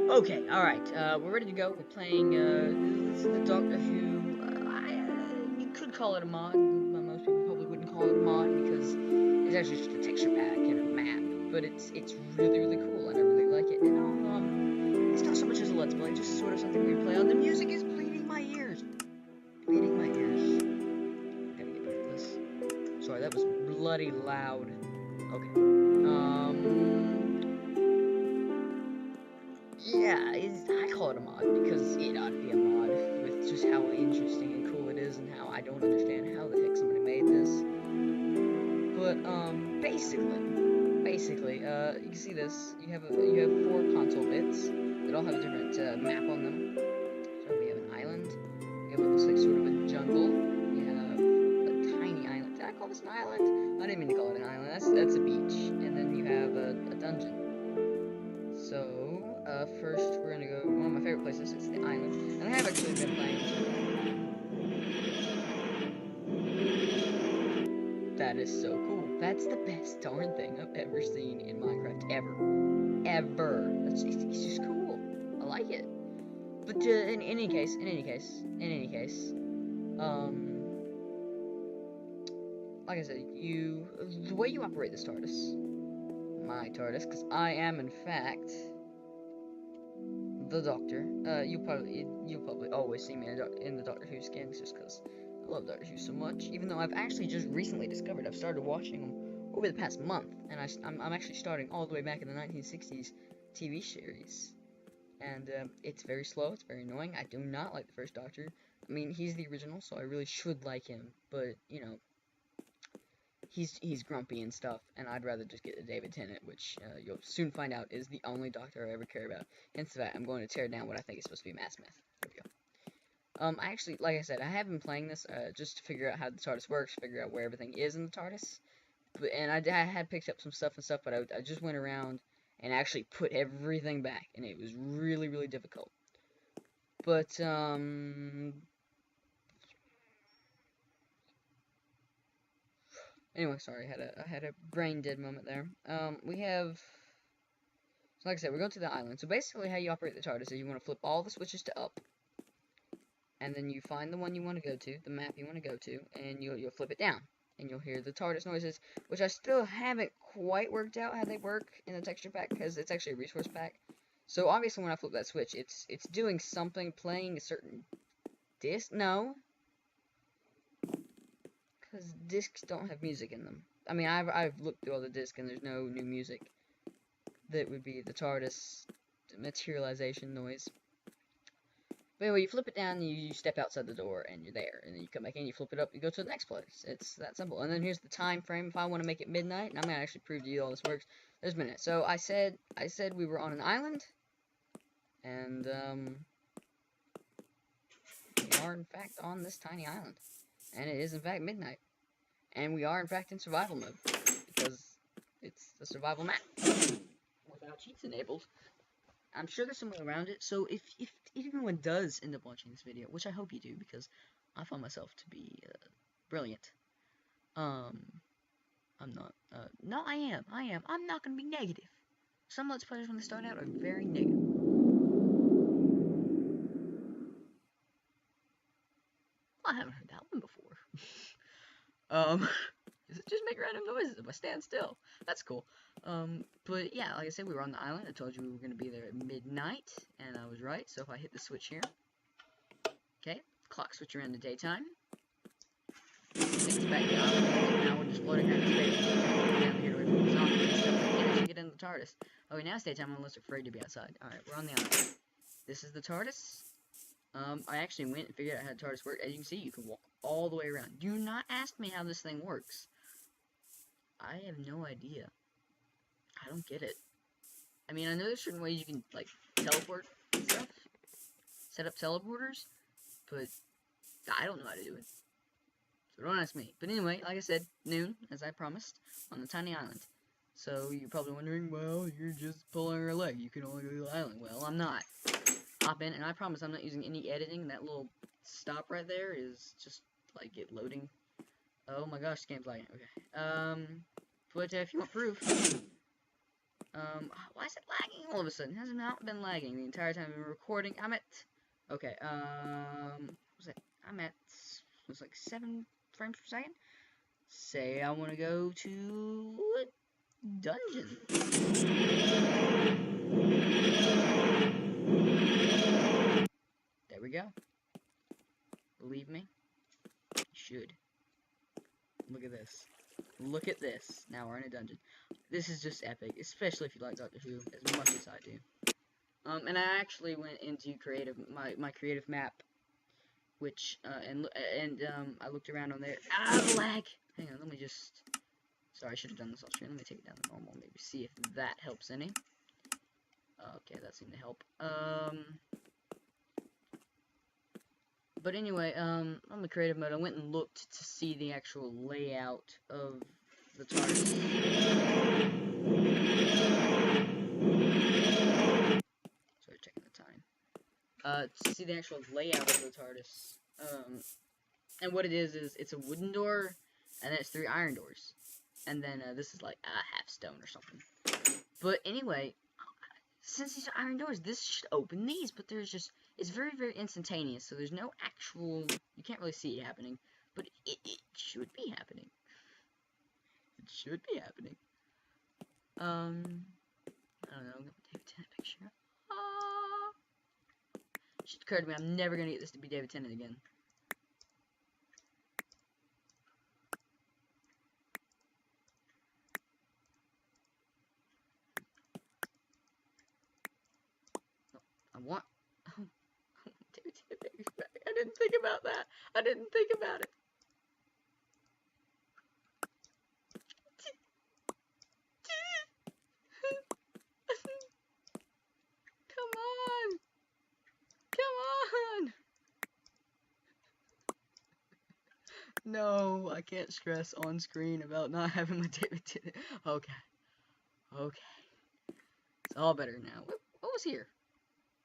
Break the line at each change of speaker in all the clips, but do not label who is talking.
Okay, alright, we're ready to go. We're playing, this is the Doctor Who, you could call it a mod, but most people probably wouldn't call it a mod because it's actually just a texture pack and a map, but it's really, really cool, and I really like it, and it's not so much as a Let's Play, just sort of something we play on. The music is bleeding my ears. Bleeding my ears. Gotta get better at this. Sorry, that was bloody loud. Okay. Yeah, I call it a mod because it ought to be a mod with just how interesting and cool it is and how I don't understand how the heck somebody made this. But basically, you can see this. You have four console bits that all have a different map on them. So we have an island. We have what looks like sort of a jungle. We have a tiny island. Did I call this an island? I didn't mean to call it an island. That's a beach. And then you have a dungeon. So, first we're gonna go, one of my favorite places, it's the island, and I have actually been playing. That is so cool. That's the best darn thing I've ever seen in Minecraft, ever. It's just cool. I like it. But, in any case, like I said, the way you operate this TARDIS, my TARDIS, because I am, in fact, the Doctor. You'll probably always see me in the Doctor Who skins just because I love Doctor Who so much. Even though I've actually just recently discovered I've started watching them over the past month, and I'm actually starting all the way back in the 1960s TV series. And it's very slow. It's very annoying. I do not like the first Doctor. I mean, he's the original, so I really should like him. But you know, he's grumpy and stuff, and I'd rather just get a David Tennant, which you'll soon find out is the only Doctor I ever care about. Hence that I'm going to tear down what I think is supposed to be Matt Smith. There we go. I actually, like I said, I have been playing this just to figure out how the TARDIS works, figure out where everything is in the TARDIS. And I had picked up some stuff, but I just went around and actually put everything back, and it was really, really difficult. But, anyway, sorry, I had a brain dead moment there. We have, so like I said, we're going to the island. So basically how you operate the TARDIS is you want to flip all the switches to up, and then you find the one you want to go to, the map you want to go to, and you'll flip it down. And you'll hear the TARDIS noises, which I still haven't quite worked out how they work in the texture pack, because it's actually a resource pack. So obviously when I flip that switch, it's doing something, playing a certain disc. No, because discs don't have music in them. I mean, I've looked through all the discs, and there's no new music that would be the TARDIS materialization noise. But anyway, you flip it down, you step outside the door, and you're there. And then you come back in, you flip it up, you go to the next place. It's that simple. And then here's the time frame. If I want to make it midnight, and I'm going to actually prove to you all this works, there's minutes. So I said we were on an island, and we are in fact on this tiny island. And it is in fact midnight. And we are in fact in survival mode, because it's the survival map without cheats enabled. I'm sure there's some way around it, so if anyone does end up watching this video, which I hope you do, because I find myself to be brilliant, I'm not, no, I am, I'm not gonna be negative. Some Let's Players, when they start out, are very negative. Well, I haven't heard that one before. Just make random noises if I stand still. That's cool. But yeah, like I said, we were on the island. I told you we were going to be there at midnight, and I was right. So if I hit the switch here, okay, clock switch around to daytime. It's back to the island, and now we're just floating around in space. Down here away from the zombies and stuff. And as you get in the TARDIS. Okay, now it's daytime. I'm almost afraid to be outside. Alright, we're on the island. This is the TARDIS. I actually went and figured out how the TARDIS worked. As you can see, you can walk all the way around. Do not ask me how this thing works. I have no idea. I don't get it. I mean, I know there's certain ways you can, like, teleport and stuff. Set up teleporters. But I don't know how to do it. So don't ask me. But anyway, like I said, noon, as I promised, on the tiny island. So you're probably wondering, well, you're just pulling her leg. You can only go to the island. Well, I'm not. Hop in, and I promise I'm not using any editing. That little stop right there is just, like, it loading. Oh my gosh, this game's lagging. Okay. But if you want proof, Why is it lagging all of a sudden? It has not been lagging the entire time I've been recording. I'm at, okay, what was it? I'm at, it was like 7 frames per second. Say I want to go to a dungeon. There we go. Believe me, you should. Look at this. Look at this. Now we're in a dungeon. This is just epic, especially if you like Doctor Who as much as I do. And I actually went into my creative map, which I looked around on there. Lag. Hang on, let me just. Sorry, I should have done this off screen. Let me take it down to normal. Maybe see if that helps any. Okay, that seemed to help. But anyway, on the creative mode, I went and looked to see the actual layout of the TARDIS. Sorry, checking the time. To see the actual layout of the TARDIS. And what it is it's a wooden door, and then it's 3 iron doors. And then, this is like a half stone or something. But anyway, since these are iron doors, this should open these, but there's just, it's very, very instantaneous, so there's no actual, you can't really see it happening, but it should be happening. It should be happening. I don't know, I'm gonna David Tennant picture. It just occurred to me, I'm never gonna get this to be David Tennant again. I want David Tennant baby's back. I didn't think about that. I didn't think about it. Come on. Come on. No, I can't stress on screen about not having my David Tennant. Okay. Okay. It's all better now. What was here?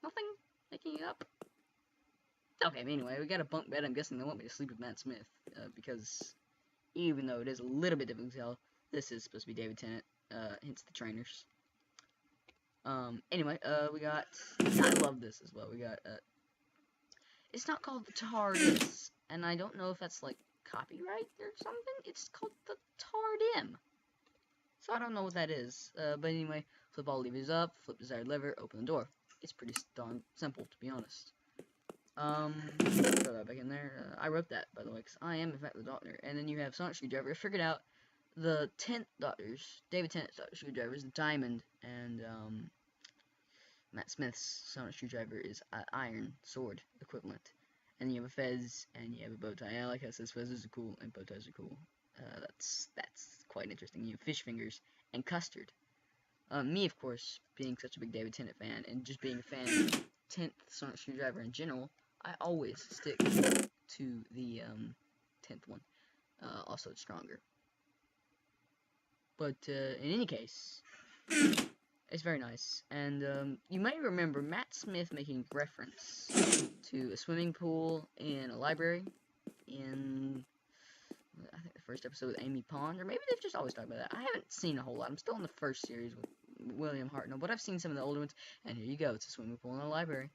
Nothing? Making it up? Okay, but anyway, we got a bunk bed. I'm guessing they want me to sleep with Matt Smith, because even though it is a little bit difficult to tell, this is supposed to be David Tennant, hence the trainers. Anyway, we got, I love this as well, we got, it's not called the TARDIS, and I don't know if that's, like, copyright or something. It's called the TARDIM. So I don't know what that is, but anyway, flip all levers up, flip desired lever, open the door. It's pretty darn simple, to be honest. Throw that back in there. I wrote that, by the way, because I am, in fact, the Doctor. And then you have Sonic Screwdriver. I figured out the 10th Doctor's, David Tennant's Doctor Screwdriver is Diamond, and, Matt Smith's Sonic Screwdriver is Iron Sword equivalent. And then you have a fez, and you have a bow tie. I like how it says fezzes are cool, and bow ties are cool. That's quite interesting. You have fish fingers, and custard. Me, of course, being such a big David Tennant fan, and just being a fan of 10th Sonic Screwdriver in general, I always stick to the 10th one. Also, it's stronger. But in any case, it's very nice. And you may remember Matt Smith making reference to a swimming pool in a library in, I think, the first episode with Amy Pond, or maybe they've just always talked about that. I haven't seen a whole lot. I'm still in the first series with William Hartnell, but I've seen some of the older ones, and here you go. It's a swimming pool in a library.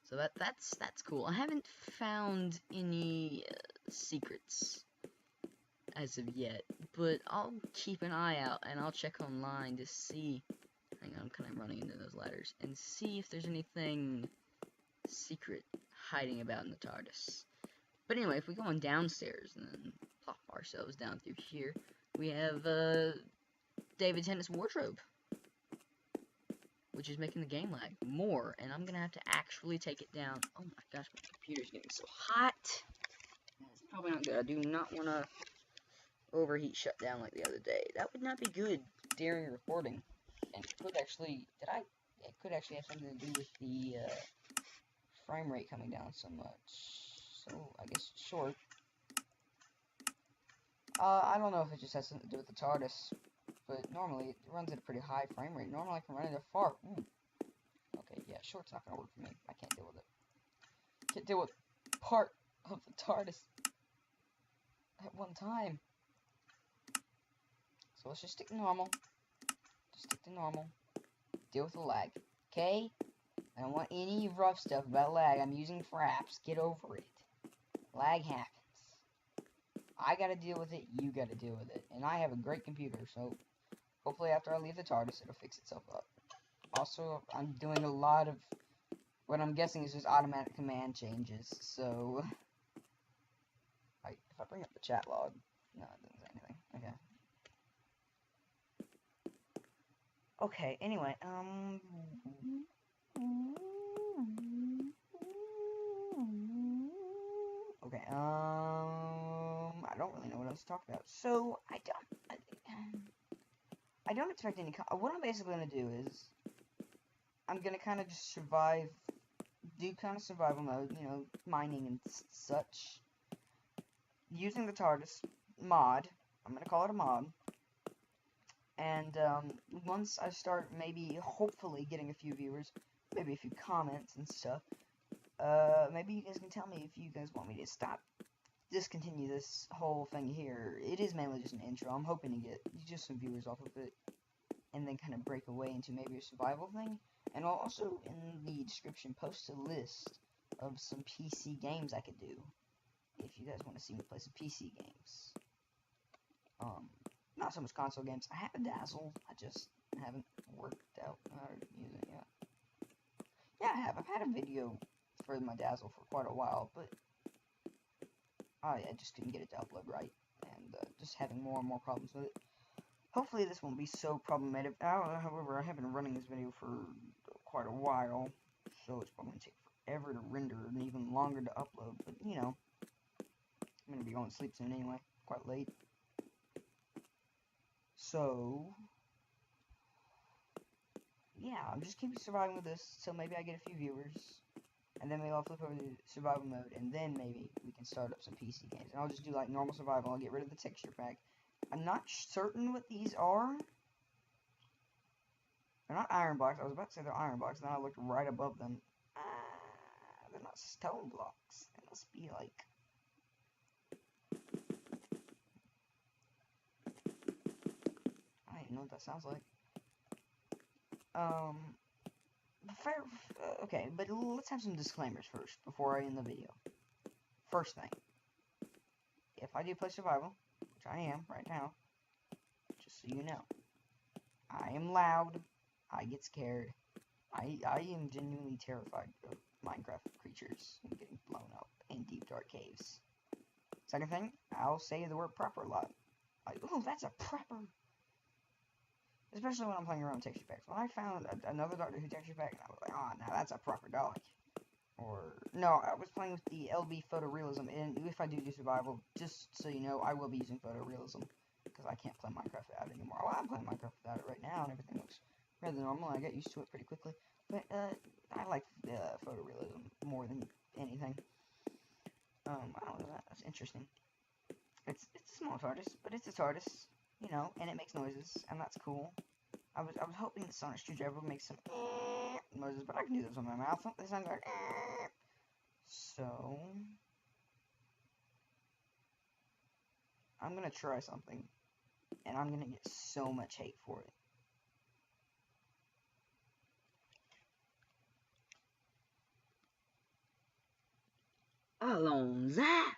So that's cool. I haven't found any secrets as of yet, but I'll keep an eye out, and I'll check online to see. Hang on, I'm kind of running into those ladders, and see if there's anything secret hiding about in the TARDIS. But anyway, if we go on downstairs and then plop ourselves down through here, we have David Tennant's wardrobe, which is making the game lag more, and I'm gonna have to actually take it down. Oh my gosh, my computer's getting so hot. That's probably not good. I do not want to overheat shutdown like the other day. That would not be good during recording. And it could actually, it could actually have something to do with the frame rate coming down so much. So, I guess short. I don't know if it just has something to do with the TARDIS, but normally it runs at a pretty high frame rate. Normally I can run it at far. Okay, yeah, short's not gonna work for me. I can't deal with it. Can't deal with part of the TARDIS at one time. So let's just stick to normal. Just stick to normal. Deal with the lag. Okay? I don't want any rough stuff about lag. I'm using fraps. Get over it. Lag happens. I gotta deal with it. You gotta deal with it. And I have a great computer, so hopefully after I leave the TARDIS, it'll fix itself up. Also, I'm doing a lot of what I'm guessing is just automatic command changes, so... if I bring up the chat log... No, it doesn't say anything. Okay. Okay, anyway, okay, I don't really know what else to talk about. So, I don't expect any... What I'm basically going to do is... I'm going to kind of just survive... Do kind of survival mode, you know, mining and such. Using the TARDIS mod. I'm going to call it a mod. And, once I start maybe, hopefully, getting a few viewers, maybe a few comments and stuff, maybe you guys can tell me if you guys want me to discontinue this whole thing here. It is mainly just an intro. I'm hoping to get just some viewers off of it, and then kind of break away into maybe a survival thing. And I'll also, in the description, post a list of some PC games I could do, if you guys want to see me play some PC games. Not so much console games. I have a Dazzle, I just haven't worked out how to use it yet. Yeah, I have. I've had a video for my Dazzle for quite a while, but I just couldn't get it to upload right, and just having more and more problems with it. Hopefully this won't be so problematic. However, I have been running this video for quite a while, so it's probably going to take forever to render and even longer to upload, but, you know, I'm going to be going to sleep soon anyway, quite late. So, yeah, I'm just keeping surviving with this, so maybe I get a few viewers, and then maybe I'll flip over to survival mode, and then maybe we can start up some PC games. And I'll just do, like, normal survival. I'll get rid of the texture pack. I'm not certain what these are. They're not iron blocks. I was about to say they're iron blocks, then I looked right above them. They're not stone blocks. They must be, like... I don't even know what that sounds like. Okay, but let's have some disclaimers first, before I end the video. First thing. If I do play survival, which I am right now, just so you know, I am loud, I get scared, I am genuinely terrified of Minecraft creatures and getting blown up in deep dark caves. Second thing, I'll say the word proper a lot. Like, oh, that's a prepper. Especially when I'm playing around with texture packs. When I found another Doctor Who texture pack, and I was like, oh, now that's a proper dog. Or, no, I was playing with the LB photorealism, and if I do survival, just so you know, I will be using photorealism, because I can't play Minecraft without it anymore. Well, I'm playing Minecraft without it right now, and everything looks rather normal, and I get used to it pretty quickly. But, I like photorealism more than anything. I don't know, that's interesting. It's a small TARDIS, but it's a TARDIS, you know, and it makes noises, and that's cool. I was hoping the sonic screwdriver would make some noises, but I can do this with my mouth. They sound like so I'm gonna try something, and I'm gonna get so much hate for it. Alonza.